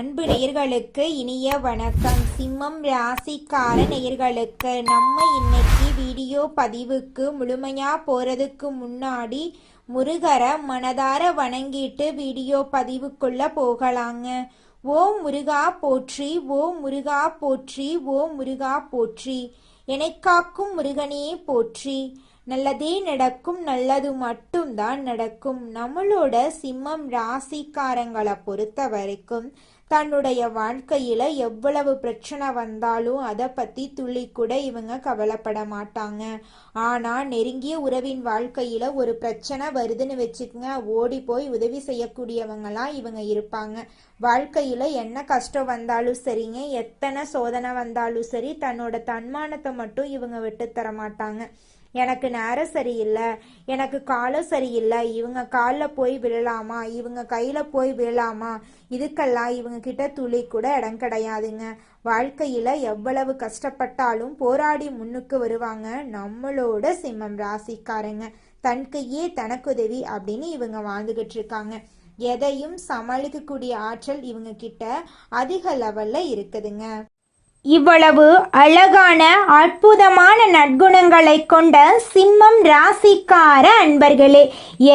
அன்பு நேயர்களுக்கு இனிய வணக்கம். சிம்மம் ராசிக்கார நேயர்களுக்கு நம்ம இன்னைக்கு வீடியோ பதிவுக்கு முழுமையா போறதுக்கு முன்னாடி முருகரை மனதார வணங்கிட்டு வீடியோ பதிவுக்குள்ள போகலாங்க. ஓம் முருகா போற்றி, ஓம் முருகா போற்றி, ஓம் முருகா போற்றி. எனைக்காக்கும் முருகனே போற்றி. நல்லதே நடக்கும், நல்லது மட்டும்தான் நடக்கும். நம்மளோட சிம்மம் ராசிக்காரங்களை பொறுத்த வரைக்கும் தன்னுடைய வாழ்க்கையில எவ்வளவு பிரச்சனை வந்தாலும் அதை பத்தி துளி கூட இவங்க கவலைப்பட மாட்டாங்க. ஆனா நெருங்கிய உறவின் வாழ்க்கையில ஒரு பிரச்சனை வருதுன்னு வச்சுக்கோங்க, ஓடி போய் உதவி செய்யக்கூடியவங்களாம் இவங்க இருப்பாங்க. வாழ்க்கையில என்ன கஷ்டம் வந்தாலும் சரிங்க, எத்தனை சோதனை வந்தாலும் சரி, தன்னோட தன்மானத்தை மட்டும் இவங்க விட்டு தர மாட்டாங்க. எனக்கு நேரம் சரியில்லை, எனக்கு காலம் சரியில்லை, இவங்க காலில் போய் விழலாமா, இவங்க கையில் போய் விழலாமா, இதுக்கெல்லாம் இவங்க கிட்ட துளி கூட இடம் கிடையாதுங்க. வாழ்க்கையில் எவ்வளவு கஷ்டப்பட்டாலும் போராடி முன்னுக்கு வருவாங்க நம்மளோட சிம்மம் ராசிக்காரங்க. தன் கையே தனக்குதவி அப்படின்னு இவங்க வாழ்ந்துகிட்டு இருக்காங்க. எதையும் சமாளிக்கக்கூடிய ஆற்றல் இவங்க கிட்ட அதிக லெவல்ல இருக்குதுங்க. இவ்வளவு அழகான அற்புதமான நற்குணங்களை கொண்ட சிம்மம் ராசிக்கார அன்பர்களே,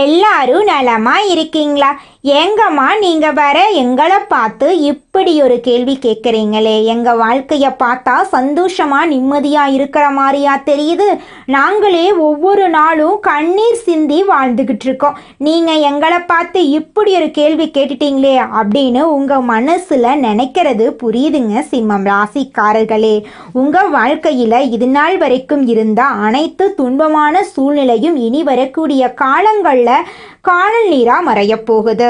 எல்லாரும் நலமா இருக்கீங்களா? ஏங்கம்மா நீங்க வர எங்களை பார்த்து இப்படி ஒரு கேள்வி கேட்குறீங்களே, எங்க வாழ்க்கைய பார்த்தா சந்தோஷமா நிம்மதியா இருக்கிற மாதிரியா தெரியுது, நாங்களே ஒவ்வொரு நாளும் கண்ணீர் சிந்தி வாழ்ந்துகிட்டு இருக்கோம், நீங்க எங்களை பார்த்து இப்படி ஒரு கேள்வி கேட்டுட்டீங்களே அப்படின்னு உங்க மனசுல நினைக்கிறது புரியுதுங்க. சிம்மம் ராசிக்காரர்களே, உங்க வாழ்க்கையில இது நாள் வரைக்கும் இருந்த அனைத்து துன்பமான சூழ்நிலையும் இனி வரக்கூடிய காலங்கள்ல காணல் நீரா மறைய போகுது.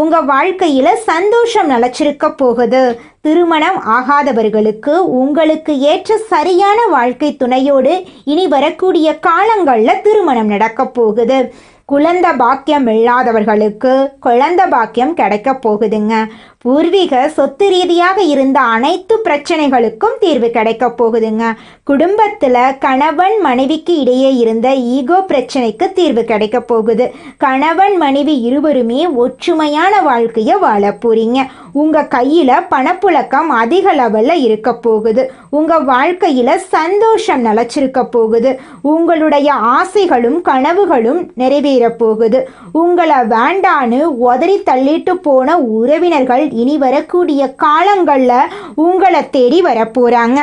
உங்க வாழ்க்கையில சந்தோஷம் நிலைச்சிருக்க போகுது. திருமணம் ஆகாதவர்களுக்கு உங்களுக்கு ஏற்ற சரியான வாழ்க்கை துணையோடு இனி வரக்கூடிய காலங்கள்ல திருமணம் நடக்க போகுது. குழந்தை பாக்கியம் இல்லாதவர்களுக்கு குழந்தை பாக்கியம் கிடைக்க போகுதுங்க. பூர்வீக சொத்து ரீதியாக இருந்த அனைத்து பிரச்சனைகளுக்கும் தீர்வு கிடைக்க போகுதுங்க. குடும்பத்துல கணவன் மனைவிக்கு இடையே இருந்த ஈகோ பிரச்சனைக்கு தீர்வு கிடைக்க போகுது. கணவன் மனைவி இருவருமே ஒற்றுமையான வாழ்க்கைய வாழ போறீங்க. உங்க கையில பணப்புழக்கம் அதிக லெவல்ல இருக்க போகுது. உங்க வாழ்க்கையில சந்தோஷம் நிலைச்சிருக்க போகுது. உங்களுடைய ஆசைகளும் கனவுகளும் நிறைவேற போகுது. உங்களை வேண்டான்னு உதறி தள்ளிட்டு போன உறவினர்கள் இனி வரக்கூடிய காலங்கள்ல உங்களை தேடி வர போறாங்க.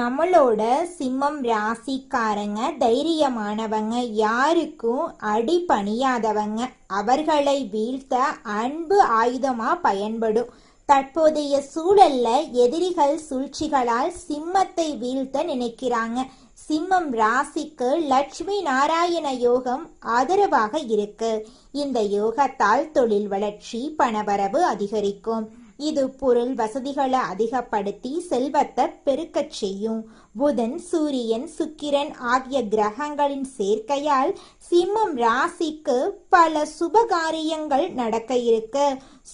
நம்மளோட சிம்மம் ராசிக்காரங்க தைரியமானவங்க, யாருக்கும் அடி பணியாதவங்க. அவர்களை வீழ்த்த அன்பு ஆயுதமா பயன்படும். தற்போதைய சூழல்ல எதிரிகள் சூழ்ச்சிகளால் சிம்மத்தை வீழ்த்த நினைக்கிறாங்க. சிம்மம் ராசிக்கு லட்சுமி நாராயண யோகம் ஆதரவாக இருக்கு. இந்த யோகத்தால் தொழில் வளர்ச்சி, பணவரவு அதிகரிக்கும். இது பொருள் வசதிகளை அதிகப்படுத்தி செல்வத்தை பெருக்கச் செய்யும். புதன், சூரியன், சுக்கிரன் ஆகிய கிரகங்களின் சேர்க்கையால் சிம்மம் ராசிக்கு பல சுபகாரியங்கள் நடக்க இருக்கு.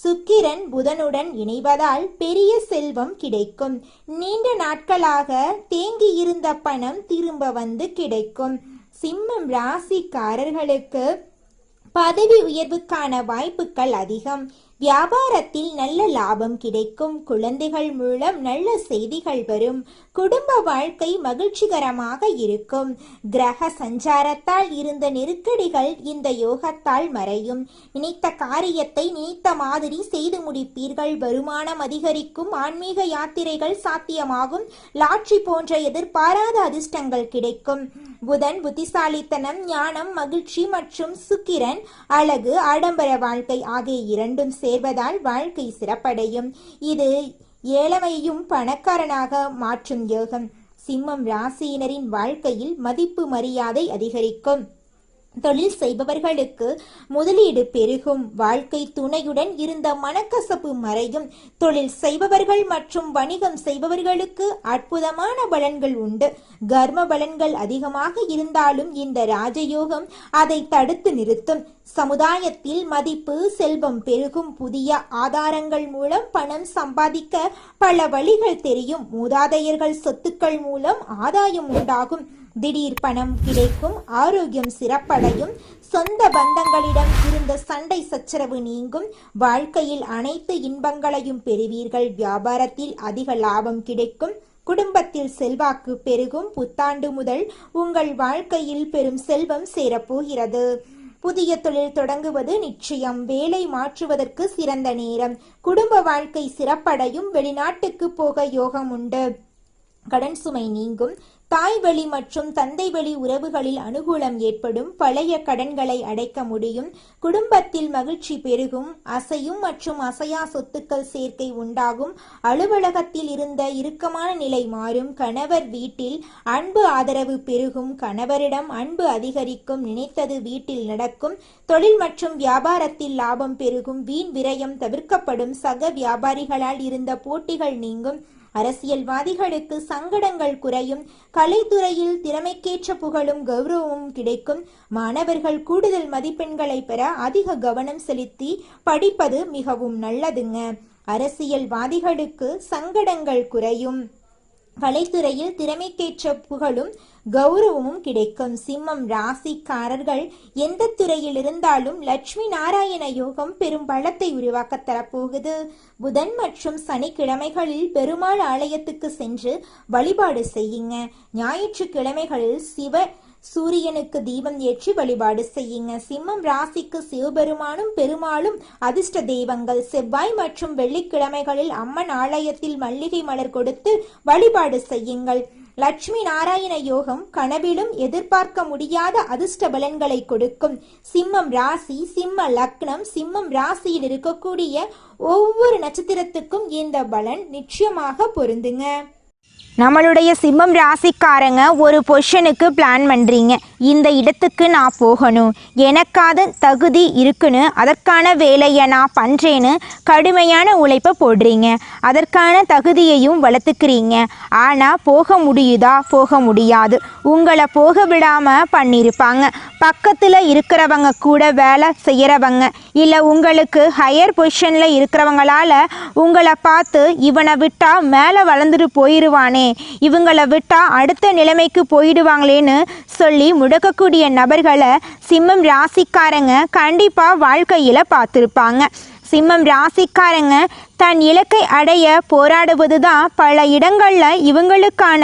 சுக்கிரன் புதனுடன் இணைவதால் பெரிய செல்வம் கிடைக்கும். நீண்ட நாட்களாக தேங்கி இருந்த பணம் திரும்ப வந்து கிடைக்கும். சிம்மம் ராசிக்காரர்களுக்கு பதவி உயர்வுக்கான வாய்ப்புகள் அதிகம். வியாபாரத்தில் நல்ல லாபம் கிடைக்கும். குழந்தைகள் மூலம் நல்ல செய்திகள் வரும். குடும்ப வாழ்க்கை மகிழ்ச்சிகரமாக இருக்கும். கிரக சஞ்சாரத்தால் இருந்த நெருக்கடிகள் இந்த யோகத்தால் மறையும். நினைத்த காரியத்தை நினைத்த மாதிரி செய்து முடிப்பீர்கள். வருமானம் அதிகரிக்கும். ஆன்மீக யாத்திரைகள் சாத்தியமாகும். லாட்ரி போன்ற எதிர்பாராத அதிர்ஷ்டங்கள் கிடைக்கும். புதன் புத்திசாலித்தனம், ஞானம், மகிழ்ச்சி மற்றும் சுக்கிரன் அழகு, ஆடம்பர வாழ்க்கை ஆகிய இரண்டும் சேர்வதால் வாழ்க்கை சிறப்படையும். இது ஏழமையும் பணக்காரனாக மாற்றும் யோகம். சிம்மம் ராசியினரின் வாழ்க்கையில் மதிப்பு மரியாதை அதிகரிக்கும். தொழில் செய்பவர்களுக்கு முதலீடு பெருகும். வாழ்க்கை துணையுடன் இருந்த மனக்கசப்பு மறையும். தொழில் செய்பவர்கள் மற்றும் வணிகம் செய்பவர்களுக்கு அற்புதமான பலன்கள் உண்டு. கர்ம பலன்கள் அதிகமாக இருந்தாலும் இந்த ராஜயோகம் அதை தடுத்து நிறுத்தும். சமுதாயத்தில் மதிப்பு, செல்வம் பெருகும். புதிய ஆதாரங்கள் மூலம் பணம் சம்பாதிக்க பல வழிகள் தெரியும். மூதாதையர்கள் சொத்துக்கள் மூலம் ஆதாயம் உண்டாகும். திடீர் பணம் கிடைக்கும், ஆரோக்கியம் சிறப்படையும், சொந்த பந்தங்களிடம் இருந்த சண்டை சச்சரவு நீங்கும், வாழ்க்கையில் அனைத்து இன்பங்களையும் பெறுவீர்கள், வியாபாரத்தில் அதிக லாபம் கிடைக்கும், குடும்பத்தில் செல்வாக்கு பெருகும், புத்தாண்டு முதல் உங்கள் வாழ்க்கையில் பெரும் செல்வம் சேரப்போகிறது. புதிய தொழில் தொடங்குவது நிச்சயம், வேலை மாற்றுவதற்கு சிறந்த நேரம், குடும்ப வாழ்க்கை சிறப்படையும், வெளிநாட்டுக்கு போக யோகம் உண்டு, கடன் சுமை நீங்கும், தாய் வழி மற்றும் தந்தை வழி உறவுகளில் அனுகூலம் ஏற்படும், பழைய கடன்களை அடைக்க முடியும், குடும்பத்தில் மகிழ்ச்சி பெருகும், அசையும் மற்றும் அசையா சொத்துக்கள் சேர்க்கை உண்டாகும், அலுவலகத்தில் இருந்த இறுக்கமான நிலை மாறும், கணவர் வீட்டில் அன்பு ஆதரவு பெருகும், கணவரிடம் அன்பு அதிகரிக்கும், நினைத்தது வீட்டில் நடக்கும், தொழில் மற்றும் வியாபாரத்தில் லாபம் பெருகும், வீண் விரயம் தவிர்க்கப்படும், சக வியாபாரிகளால் இருந்த போட்டிகள் நீங்கும், அரசியல்வாதிகளுக்கு சங்கடங்கள் குறையும், கலைத்துறையில் திறமைக்கேற்ற புகழும் கௌரவமும் கிடைக்கும், மாணவர்கள் கூடுதல் மதிப்பெண்களை பெற அதிக கவனம் செலுத்தி படிப்பது மிகவும் நல்லதுங்க. அரசியல்வாதிகளுக்கு சங்கடங்கள் குறையும், கலைத்துறையில் திறமைக்கேற்ற புகழும் கௌரவமும் கிடைக்கும். சிம்மம் ராசிக்காரர்கள் எந்த துறையில் இருந்தாலும் லட்சுமி நாராயண யோகம் பெரும் பலத்தை உருவாக்க தரப்போகுது. புதன் மற்றும் சனிக்கிழமைகளில் பெருமாள் ஆலயத்துக்கு சென்று வழிபாடு செய்யுங்க. ஞாயிற்றுக்கிழமைகளில் சூரியனுக்கு தீபம் ஏற்றி வழிபாடு செய்யுங்க. சிம்மம் ராசிக்கு சிவபெருமானும் பெருமாளும் அதிர்ஷ்ட தெய்வங்கள். செவ்வாய் மற்றும் வெள்ளிக்கிழமைகளில் அம்மன் ஆலயத்தில் மல்லிகை மலர் கொடுத்து வழிபாடு செய்யுங்கள். லட்சுமி நாராயண யோகம் கனவிலும் எதிர்பார்க்க முடியாத அதிர்ஷ்ட பலன்களை கொடுக்கும். சிம்மம் ராசி, சிம்ம லக்னம், சிம்மம் ராசியில் இருக்கக்கூடிய ஒவ்வொரு நட்சத்திரத்துக்கும் இந்த பலன் நிச்சயமாக பொருந்துங்க. நம்மளுடைய சிம்மம் ராசிக்காரங்க ஒரு பொசிஷனுக்கு பிளான் பண்ணுறீங்க. இந்த இடத்துக்கு நான் போகணும், எனக்காத தகுதி இருக்குன்னு, அதற்கான வேலையை நான் பண்ணுறேன்னு கடுமையான உழைப்பை போடுறீங்க. அதற்கான தகுதியையும் வளர்த்துக்கிறீங்க. ஆனால் போக முடியுதா? போக முடியாது. உங்களை போக விடாமல் பண்ணியிருப்பாங்க. பக்கத்தில் இருக்கிறவங்க கூட வேலை செய்கிறவங்க இல்லை உங்களுக்கு ஹையர் பொசிஷனில் இருக்கிறவங்களால உங்களை பார்த்து இவனை விட்டால் மேலே வளர்ந்துட்டு போயிடுவானே, இவங்களை விட்டா அடுத்த நிலைமைக்கு போயிடுவாங்களேன்னு சொல்லி முடக்கக்கூடிய நபர்களை சிம்மம் ராசிக்காரங்க கண்டிப்பாக வாழ்க்கையில் பார்த்துருப்பாங்க. சிம்மம் ராசிக்காரங்க தன் இலக்கை அடைய போராடுவது தான் பல இடங்களில் இவங்களுக்கான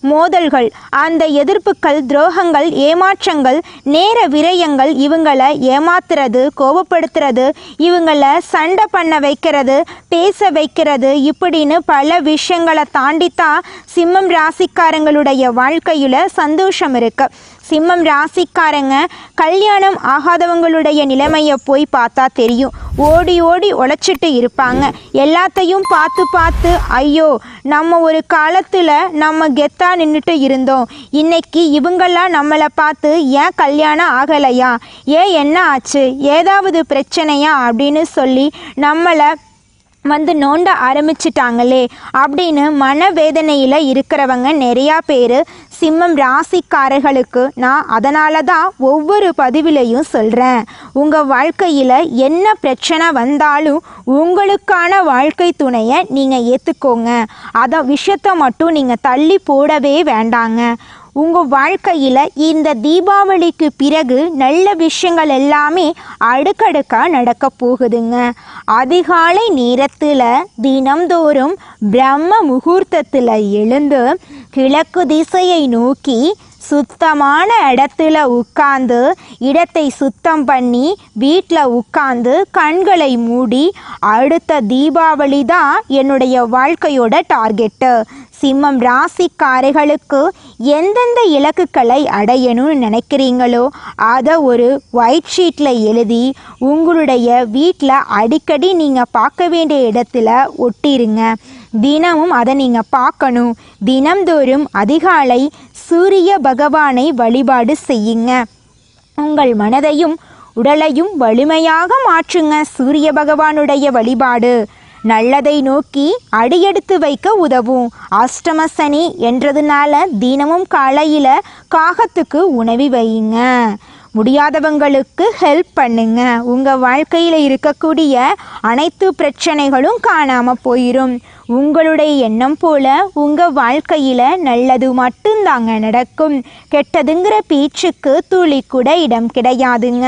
மோதல்கள், அந்த எதிர்ப்புகள், துரோகங்கள், ஏமாற்றங்கள், நேர விரயங்கள், இவங்களை ஏமாத்துறது, கோபப்படுத்துறது, இவங்களை சண்டை பண்ண வைக்கிறது, பேச வைக்கிறது, இப்படின்னு பல விஷயங்களை தாண்டித்தான் சிம்மம் ராசிக்காரங்களுடைய வாழ்க்கையில் சந்தோஷம் இருக்கு. சிம்மம் ராசிக்காரங்க கல்யாணம் ஆகாதவங்களுடைய நிலைமையை போய் பார்த்தா தெரியும். ஓடி ஓடி உழைச்சிட்டு இருப்பாங்க. எல்லாத்தையும் பார்த்து பார்த்து ஐயோ நம்ம ஒரு காலத்தில் நம்ம கெத்தா நின்றுட்டு இருந்தோம், இன்னைக்கு இவங்கெல்லாம் நம்மளை பார்த்து ஏன் கல்யாணம் ஆகலையா, ஏன் என்ன ஆச்சு, ஏதாவது பிரச்சனையா அப்படின்னு சொல்லி நம்மளை நோண்ட ஆரம்பிச்சிட்டாங்களே அப்படின்னு மனவேதனையில் இருக்கிறவங்க நிறையா பேர் சிம்மம் ராசிக்காரர்களுக்கு நான் அதனால தான் ஒவ்வொரு பதிவிலையும் சொல்கிறேன், உங்கள் வாழ்க்கையில் என்ன பிரச்சனை வந்தாலும் உங்களுக்கான வாழ்க்கை துணையை நீங்கள் ஏற்றுக்கோங்க. அதை விஷயத்தை மட்டும் நீங்கள் தள்ளி போடவே வேண்டாங்க. உங்கள் வாழ்க்கையில் இந்த தீபாவளிக்கு பிறகு நல்ல விஷயங்கள் எல்லாமே அடுக்கடுக்காக நடக்க போகுதுங்க. அதிகாலை நேரத்தில் தினம்தோறும் பிரம்ம முகூர்த்தத்தில் எழுந்து கிழக்கு திசையை நோக்கி சுத்தமான இடத்துல உட்கார்ந்து இடத்தை சுத்தம் பண்ணி வீட்டில் உட்கார்ந்து கண்களை மூடி அடுத்த தீபாவளி தான் என்னுடைய வாழ்க்கையோட டார்கெட்டு. சிம்மம் ராசிக்காரர்களுக்கு எந்தெந்த இலக்குகளை அடையணும்னு நினைக்கிறீங்களோ அதை ஒரு ஒயிட் ஷீட்டில் எழுதி உங்களுடைய வீட்டில் அடிக்கடி நீங்கள் பார்க்க வேண்டிய இடத்துல ஒட்டிருங்க. தினமும் அதை நீங்கள் பார்க்கணும். தினம்தோறும் அதிகாலை சூரிய பகவானை வழிபாடு செய்யுங்க. உங்கள் மனதையும் உடலையும் வலிமையாக மாற்றுங்க. சூரிய பகவானுடைய வழிபாடு நல்லதை நோக்கி அடியெடுத்து வைக்க உதவும். அஷ்டம சனி என்றதுனால தினமும் காலையில் காகத்துக்கு உணவு வையுங்க. முடியாதவங்களுக்கு ஹெல்ப் பண்ணுங்க. உங்கள் வாழ்க்கையில் இருக்கக்கூடிய அனைத்து பிரச்சனைகளும் காணாமல் போயிடும். உங்களுடைய எண்ணம் போல உங்கள் வாழ்க்கையில் நல்லது மட்டும்தாங்க நடக்கும். கெட்டதுங்கிற பேச்சுக்கு துளி கூட இடம் கிடையாதுங்க.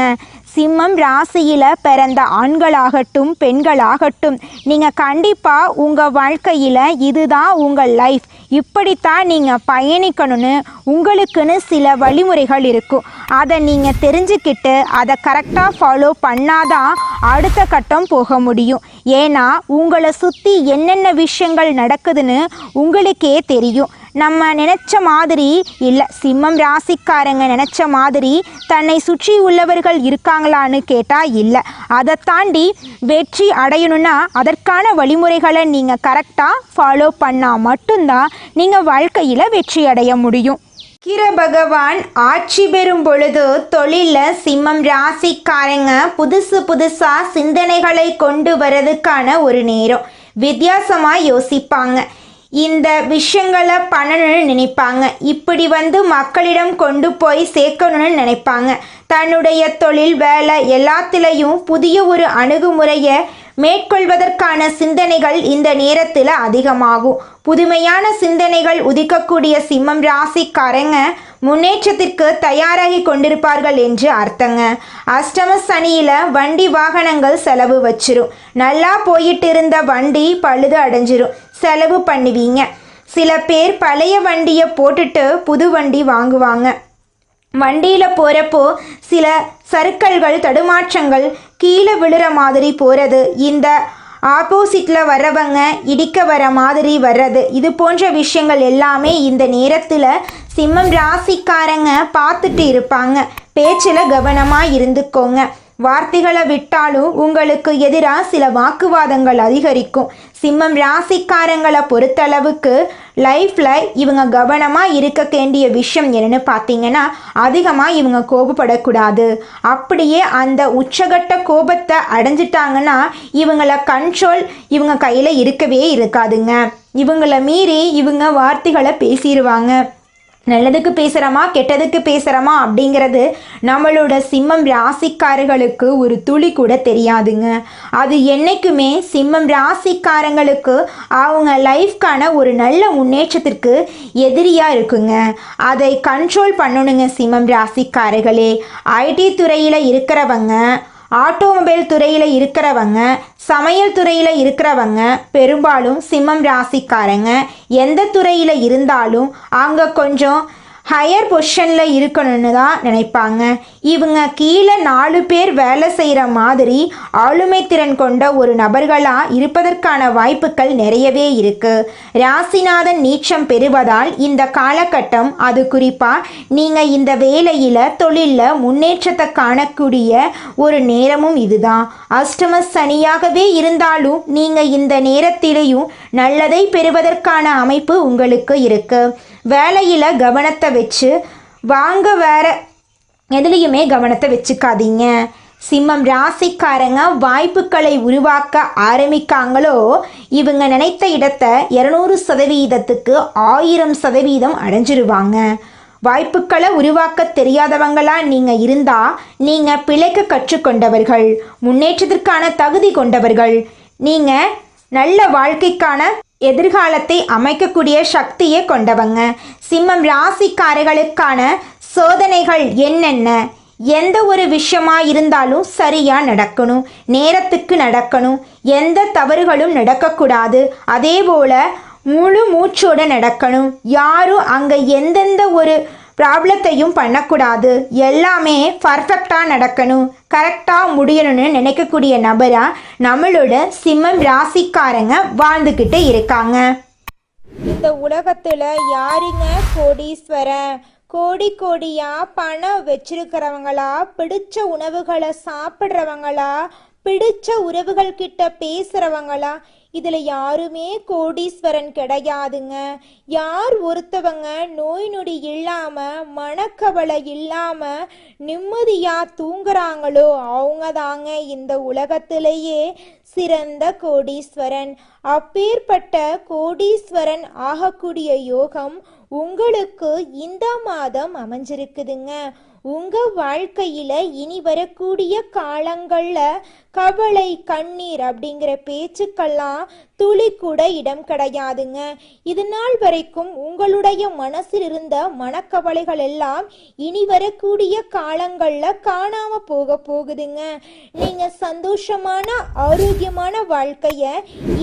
சிம்மம் ராசியில் பிறந்த ஆண்களாகட்டும் பெண்களாகட்டும், நீங்கள் கண்டிப்பாக உங்கள் வாழ்க்கையில் இதுதான் உங்கள் லைஃப், இப்படித்தான் நீங்கள் பயணிக்கணும்னு உங்களுக்குன்னு சில வழிமுறைகள் இருக்கும். அதை நீங்கள் தெரிஞ்சுக்கிட்டு அதை கரெக்டாக ஃபாலோ பண்ணாதான் அடுத்த கட்டம் போக முடியும். ஏன்னா உங்களை சுற்றி என்னென்ன விஷயங்கள் நடக்குதுன்னு உங்களுக்கே தெரியும். நம்ம நினச்ச மாதிரி இல்லை, சிம்மம் ராசிக்காரங்க நினச்ச மாதிரி தன்னை சுற்றி உள்ளவர்கள் இருக்காங்களான்னு கேட்டால் இல்லை. அதை தாண்டி வெற்றி அடையணும்னா அதற்கான வழிமுறைகளை நீங்கள் கரெக்டாக ஃபாலோ பண்ணால் மட்டும்தான் நீங்கள் வாழ்க்கையில் வெற்றி அடைய முடியும். கிர பகவான் ஆட்சி பெறும் பொழுது தொழிலில் சிம்மம் ராசிக்காரங்க புதுசாக சிந்தனைகளை கொண்டு வரதுக்கான ஒரு நேரம். வித்தியாசமாக யோசிப்பாங்க, இந்த விஷயங்களை பண்ணணும்னு நினைப்பாங்க, இப்படி மக்களிடம் கொண்டு போய் சேர்க்கணும்னு நினைப்பாங்க. தன்னுடைய தொழில் வேலை எல்லாத்திலையும் புதிய ஒரு அணுகுமுறையை மேற்கொள்வதற்கான சிந்தனைகள் இந்த நேரத்தில் அதிகமாகும். புதுமையான சிந்தனைகள் உதிக்கக்கூடிய சிம்மம் ராசிக்காரங்க முன்னேற்றத்திற்கு தயாராகி கொண்டிருப்பார்கள் என்று அர்த்தங்க. அஷ்டம சனியில் வண்டி வாகனங்கள் செலவு வச்சிரும். நல்லா போயிட்டு இருந்த வண்டி பழுது அடைஞ்சிரும், செலவு பண்ணுவீங்க. சில பேர் பழைய வண்டியை போட்டுட்டு புது வண்டி வாங்குவாங்க. வண்டியில் போகிறப்போ சில சறுக்கல்கள் தடுமாற்றங்கள், கீழே விழுற மாதிரி போகிறது, இந்த ஆப்போசிட்டில் வர்றவங்க இடிக்க வர மாதிரி வர்றது, இது போன்ற விஷயங்கள் எல்லாமே இந்த நேரத்தில் சிம்மம் ராசிக்காரங்க பார்த்துட்டு இருப்பாங்க. பேச்சில் கவனமாக இருந்துக்கோங்க. வார்த்தைகளை விட்டாலும் உங்களுக்கு எதிராக சில வாக்குவாதங்கள் அதிகரிக்கும். சிம்மம் ராசிக்காரங்களை பொறுத்தளவுக்கு லைஃப்பில் இவங்க கவனமாக இருக்க வேண்டிய விஷயம் என்னென்னு பார்த்தீங்கன்னா, அதிகமாக இவங்க கோபப்படக்கூடாது. அப்படியே அந்த உச்சகட்ட கோபத்தை அடைஞ்சிட்டாங்கன்னா இவங்கள கண்ட்ரோல் இவங்க கையில் இருக்கவே இருக்காதுங்க. இவங்கள மீறி இவங்க வார்த்தைகளை பேசிடுவாங்க. நல்லதுக்கு பேசுகிறோமா கெட்டதுக்கு பேசுகிறோமா அப்படிங்கிறது நம்மளோட சிம்மம் ராசிக்காரர்களுக்கு ஒரு துளி கூட தெரியாதுங்க. அது என்றைக்குமே சிம்மம் ராசிக்காரங்களுக்கு அவங்க லைஃப்கான ஒரு நல்ல முன்னேற்றத்திற்கு எதிரியாக இருக்குங்க. அதை கண்ட்ரோல் பண்ணணுங்க சிம்மம் ராசிக்காரர்களே. ஐடி துறையில் இருக்கிறவங்க, ஆட்டோமொபைல் துறையில் இருக்கிறவங்க, சமையல் துறையில் இருக்கிறவங்க, பெரும்பாலும் சிம்மம் ராசிக்காரங்க எந்த துறையில் இருந்தாலும் அங்கே கொஞ்சம் ஹையர் பொசிஷனில் இருக்கணும்னு தான் நினைப்பாங்க. இவங்க கீழே 4 பேர் வேலை செய்கிற மாதிரி ஆளுமை திறன் கொண்ட ஒரு நபர்களாக இருப்பதற்கான வாய்ப்புகள் நிறையவே இருக்குது. ராசிநாதன் நீச்சம் பெறுவதால் இந்த காலகட்டம், அது குறிப்பாக நீங்கள் இந்த வேலையில் தொழிலில் முன்னேற்றத்தை காணக்கூடிய ஒரு நேரமும் இதுதான். அஷ்டம சனியாகவே இருந்தாலும் நீங்கள் இந்த நேரத்திலேயும் நல்லதை பெறுவதற்கான அமைப்பு உங்களுக்கு இருக்குது. வேலையில் கவனத்தை வச்சு வாங்க, வேற எதுலேயுமே கவனத்தை வச்சுக்காதீங்க. சிம்மம் ராசிக்காரங்க வாய்ப்புகளை உருவாக்க ஆரம்பிக்காங்களோ இவங்க நினைத்த இடத்தை 200%க்கு 1000% அடைஞ்சிருவாங்க. வாய்ப்புகளை உருவாக்க தெரியாதவங்களா நீங்கள் இருந்தால் நீங்கள் பிழைக்க கற்றுக்கொண்டவர்கள், முன்னேற்றத்திற்கான தகுதி கொண்டவர்கள். நீங்கள் நல்ல வாழ்க்கைக்கான எதிர்காலத்தை அமைக்கக்கூடிய சக்தியை கொண்டவங்க. சிம்மம் ராசிக்காரர்களுக்கான சோதனைகள் என்னென்ன? எந்த ஒரு விஷயமா இருந்தாலும் சரியாக நடக்கணும், நேரத்துக்கு நடக்கணும், எந்த தவறுகளும் நடக்கக்கூடாது. அதே போல் முழு மூச்சோடு நடக்கணும். யாரும் அங்கே எந்தெந்த ஒரு ப்ராப்ளத்தையும் பண்ணக்கூடாது. எல்லாமே பர்ஃபெக்டாக நடக்கணும், கரெக்டாக முடியணும்னு நினைக்கக்கூடிய நபராக நம்மளோட சிம்மம் ராசிக்காரங்க வாழ்ந்துக்கிட்டு இருக்காங்க. இந்த உலகத்தில் யாருங்க கோடீஸ்வரன்? கோடியாக பணம் வச்சிருக்கிறவங்களா, பிடிச்ச உணவுகளை சாப்பிட்றவங்களா, பிடிச்ச உறவுகள் கிட்ட பேசுகிறவங்களா? இதில் யாருமே கோடீஸ்வரன் கிடையாதுங்க. யார் ஒருத்தவங்க நோய் நொடி இல்லாமல், மனக்கவலை இல்லாமல் நிம்மதியாக தூங்குறாங்களோ அவங்க தாங்க இந்த உலகத்திலேயே சிறந்த கோடீஸ்வரன். அப்பேற்பட்ட கோடீஸ்வரன் ஆகக்கூடிய யோகம் உங்களுக்கு இந்த மாதம் அமைஞ்சிருக்குதுங்க. உங்க வாழ்க்கையில இனி வரக்கூடிய காலங்கள்ல கவலை கண்ணீர் அப்படிங்கிற பேச்சுக்கெல்லாம் துளி கூட இடம் கிடையாதுங்க. இது நாள் வரைக்கும் உங்களுடைய மனசில் இருந்த மனக்கவலைகள் எல்லாம் இனி வரக்கூடிய காலங்கள்ல காணாம போகுதுங்க. நீங்க சந்தோஷமான ஆரோக்கியமான வாழ்க்கைய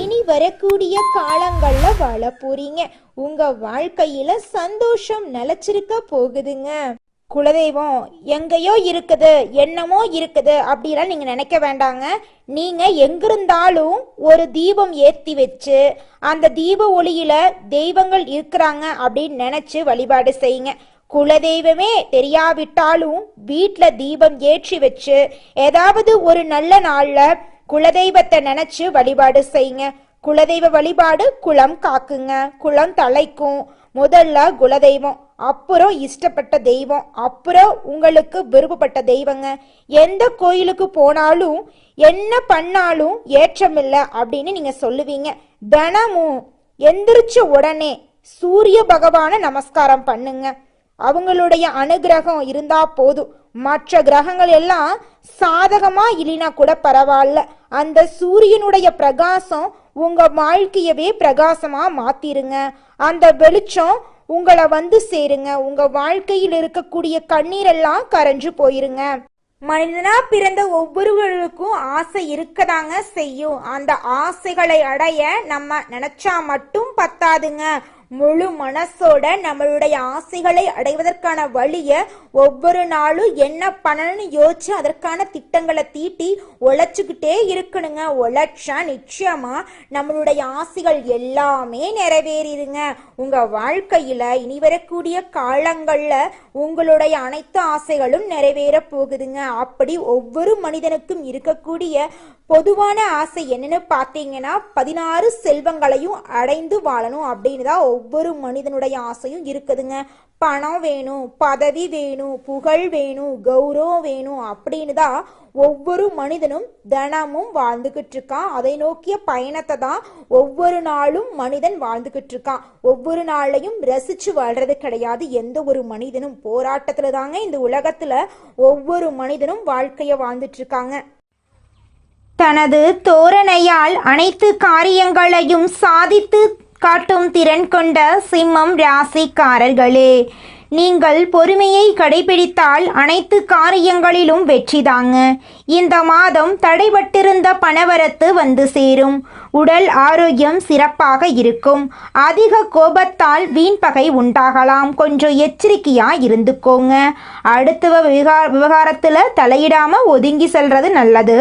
இனி வரக்கூடிய காலங்கள்ல வாழ போறீங்க. உங்க வாழ்க்கையில சந்தோஷம் நிலைச்சிருக்க போகுதுங்க. குலதெய்வம் எங்கேயோ இருக்குது, என்னமோ இருக்குது அப்படிலாம் நீங்க நினைக்க வேண்டாங்க. நீங்க எங்கிருந்தாலும் ஒரு தீபம் ஏற்றி வச்சு அந்த தீப ஒளியில தெய்வங்கள் இருக்கிறாங்க அப்படின்னு நினைச்சு வழிபாடு செய்யுங்க. குலதெய்வமே தெரியாவிட்டாலும் வீட்டில் தீபம் ஏற்றி வச்சு ஏதாவது ஒரு நல்ல நாள்ல குலதெய்வத்தை நினைச்சு வழிபாடு செய்யுங்க. குலதெய்வ வழிபாடு குலம் காக்குங்க, குலம் தலைக்கும். முதல்ல குலதெய்வம், அப்புறம் இஷ்டப்பட்ட தெய்வம், அப்புறம் உங்களுக்கு விருப்பப்பட்ட தெய்வங்க. எந்த கோயிலுக்கு போனாலும் என்ன பண்ணாலும் ஏற்றமில்லை அப்படின்னு நீங்க சொல்லுவீங்க. தினமும் எந்திரிச்ச உடனே சூரிய பகவானை நமஸ்காரம் பண்ணுங்க. அவங்களுடைய அனுகிரகம் இருந்தா போதும். மற்ற கிரகங்கள் எல்லாம் சாதகமா இல்லைனா கூட பரவாயில்ல, அந்த சூரியனுடைய பிரகாசம் உங்க வாழ்க்கையவே பிரகாசமா மாத்திருங்க. அந்த வெளிச்சம் உங்களை வந்து சேருங்க. உங்க வாழ்க்கையில் இருக்கக்கூடிய கண்ணீரெல்லாம் கரைஞ்சு போயிருங்க. மனிதனா பிறந்த ஒவ்வொருவருக்கும் ஆசை இருக்கதாங்க செய்யும். அந்த ஆசைகளை அடைய நம்ம நினைச்சா மட்டும் பத்தாதுங்க. முழு மனசோட நம்மளுடைய ஆசைகளை அடைவதற்கான வழிய ஒவ்வொரு நாளும் என்ன பண்ணணும்னு யோசிச்சு அதற்கான திட்டங்களை தீட்டி உழைச்சுக்கிட்டே இருக்கணுங்க. உழைச்சா நிச்சயமா நம்மளுடைய ஆசைகள் எல்லாமே நிறைவேறிடுங்க. உங்க வாழ்க்கையில இனி வரக்கூடிய காலங்கள்ல உங்களுடைய அனைத்து ஆசைகளும் நிறைவேற போகுதுங்க. அப்படி ஒவ்வொரு மனிதனுக்கும் இருக்கக்கூடிய பொதுவான ஆசை என்னன்னு பார்த்தீங்கன்னா 16 செல்வங்களையும் அடைந்து வாழணும் அப்படின்னு தான் ஒவ்வொரு மனிதனுடைய ஆசையும் இருக்குதுங்க. பணம் வேணும், பதவி வேணும், புகழ் வேணும், கௌரவம் வேணும் அப்படின்னு தான் ஒவ்வொரு மனிதனும் தினமும் வாழ்ந்துகிட்டு இருக்கான். அதை நோக்கிய பயணத்தை தான் ஒவ்வொரு நாளும் மனிதன் வாழ்ந்துகிட்டு இருக்கான். ஒவ்வொரு நாளையும் ரசிச்சு வாழ்றது கிடையாது எந்த ஒரு மனிதனும். போராட்டத்துல தாங்க இந்த உலகத்துல ஒவ்வொரு மனிதனும் வாழ்க்கைய வாழ்ந்துட்டு இருக்காங்க. தனது தோரணையால் அனைத்து காரியங்களையும் சாதித்து காட்டும் திறன் கொண்ட சிம்மம் ராசிக்காரர்களே, நீங்கள் பொறுமையை கடைபிடித்தால் அனைத்து காரியங்களிலும் வெற்றிதாங்க. இந்த மாதம் தடைபட்டிருந்த பணவரத்து வந்து சேரும். உடல் ஆரோக்கியம் சிறப்பாக இருக்கும். அதிக கோபத்தால் வீண்பகை உண்டாகலாம். கொஞ்சம் எச்சரிக்கையா இருந்துக்கோங்க. அடுத்த விவகாரத்தில் தலையிடாம ஒதுங்கி செல்றது நல்லது.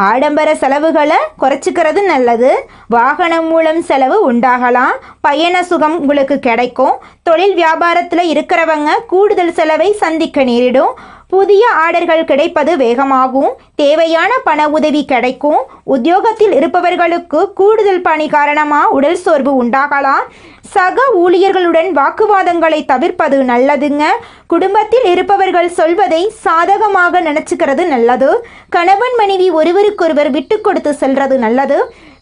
ஆடம்பர செலவுகளை குறைச்சிக்கிறது நல்லது. வாகனம் மூலம் செலவு உண்டாகலாம். பயண சுகம் உங்களுக்கு கிடைக்கும். தொழில் வியாபாரத்தில் இருக்கிறவங்க கூடுதல் செலவை சந்திக்க நேரிடும். புதிய ஆர்டர்கள் கிடைப்பது வேகமாகும். தேவையான பண உதவி கிடைக்கும். உத்தியோகத்தில் இருப்பவர்களுக்கு கூடுதல் பணி காரணமாக உடல் சோர்வு உண்டாகலாம். சக ஊழியர்களுடன் வாக்குவாதங்களை தவிர்ப்பது நல்லதுங்க. குடும்பத்தில் இருப்பவர்கள் சொல்வதை சாதகமாக நினைச்சுக்கிறது நல்லது. கணவன் மனைவி ஒருவருக்கொருவர் விட்டு கொடுத்து செல்றது நல்லது.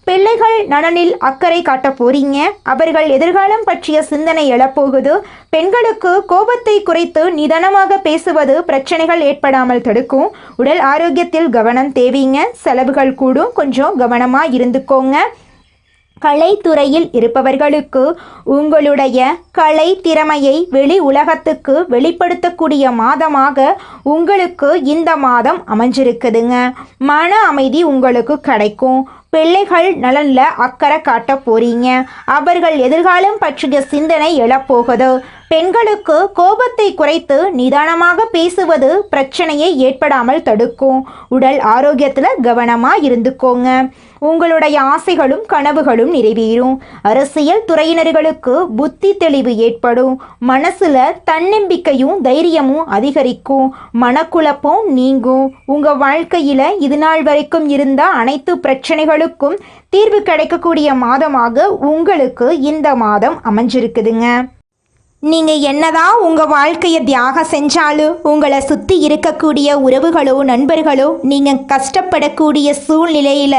பிள்ளைகள் நலனில் அக்கறை காட்ட போறீங்க. அவர்கள் எதிர்காலம் பற்றிய சிந்தனை எழப்போகுது. பெண்களுக்கு கோபத்தை குறைத்து நிதானமாக பேசுவது பிரச்சனைகள் ஏற்படாமல் தடுக்கும். உடல் ஆரோக்கியத்தில் கவனம் தேவைங்க. செலவுகள் கூடும், கொஞ்சம் கவனமா இருந்துக்கோங்க. கலைத்துறையில் இருப்பவர்களுக்கு உங்களுடைய கலை திறமையை வெளி உலகத்துக்கு வெளிப்படுத்தக்கூடிய மாதமாக உங்களுக்கு இந்த மாதம் அமைஞ்சிருக்குதுங்க. மன அமைதி உங்களுக்கு கிடைக்கும். பிள்ளைகள் நலனில் அக்கறை காட்ட போறீங்க. அவர்கள் எதிர்காலம் பற்றிய சிந்தனை எழப்போகுது. பெண்களுக்கு கோபத்தை குறைத்து நிதானமாக பேசுவது பிரச்சனையை ஏற்படாமல் தடுக்கும். உடல் ஆரோக்கியத்தில் கவனமாக இருந்துக்கோங்க. உங்களுடைய ஆசைகளும் கனவுகளும் நிறைவேறும். அரசியல் துறையினர்களுக்கு புத்தி தெளிவு ஏற்படும். மனசுல தன்னம்பிக்கையும் தைரியமும் அதிகரிக்கும். மனக்குழப்பம் நீங்கும். உங்க வாழ்க்கையில இது நாள் வரைக்கும் இருந்த அனைத்து பிரச்சனைகளுக்கும் தீர்வு கிடைக்கக்கூடிய மாதமாக உங்களுக்கு இந்த மாதம் அமைஞ்சிருக்குதுங்க. நீங்கள் என்னதான் உங்கள் வாழ்க்கையை தியாகம் செஞ்சாலும் உங்களை சுற்றி இருக்கக்கூடிய உறவுகளோ நண்பர்களோ நீங்கள் கஷ்டப்படக்கூடிய சூழ்நிலையில்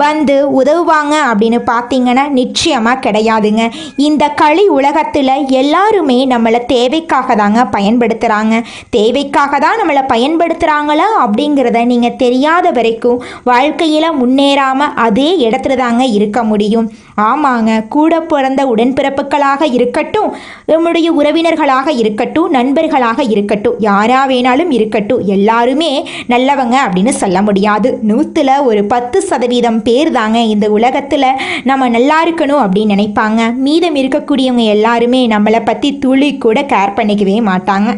வந்து உதவுவாங்க அப்படின்னு பார்த்தீங்கன்னா நிச்சயமாக கிடையாதுங்க. இந்த களி உலகத்தில் எல்லாருமே நம்மளை தேவைக்காக தாங்க பயன்படுத்துகிறாங்க. தேவைக்காக தான் நம்மளை பயன்படுத்துகிறாங்களா அப்படிங்கிறத நீங்கள் தெரியாத வரைக்கும் வாழ்க்கையில் முன்னேறாமல் அதே இடத்துல தாங்க இருக்க முடியும். ஆமாங்க, கூட பிறந்த உடன்பிறப்புகளாக இருக்கட்டும், நம்முடைய உறவினர்களாக இருக்கட்டும், நண்பர்களாக இருக்கட்டும், யாரா வேணாலும் இருக்கட்டும், எல்லாருமே நல்லவங்க அப்படின்னு சொல்ல முடியாது. 100ல் ஒரு 10% பேர் தாங்க இந்த உலகத்தில் நம்ம நல்லா இருக்கணும் அப்படின்னு நினைப்பாங்க. மீதம் இருக்கக்கூடியவங்க எல்லாருமே நம்மளை பற்றி துளி கூட கேர் பண்ணிக்கவே மாட்டாங்க.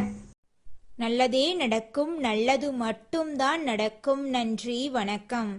நல்லதே நடக்கும், நல்லது மட்டும்தான் நடக்கும். நன்றி, வணக்கம்.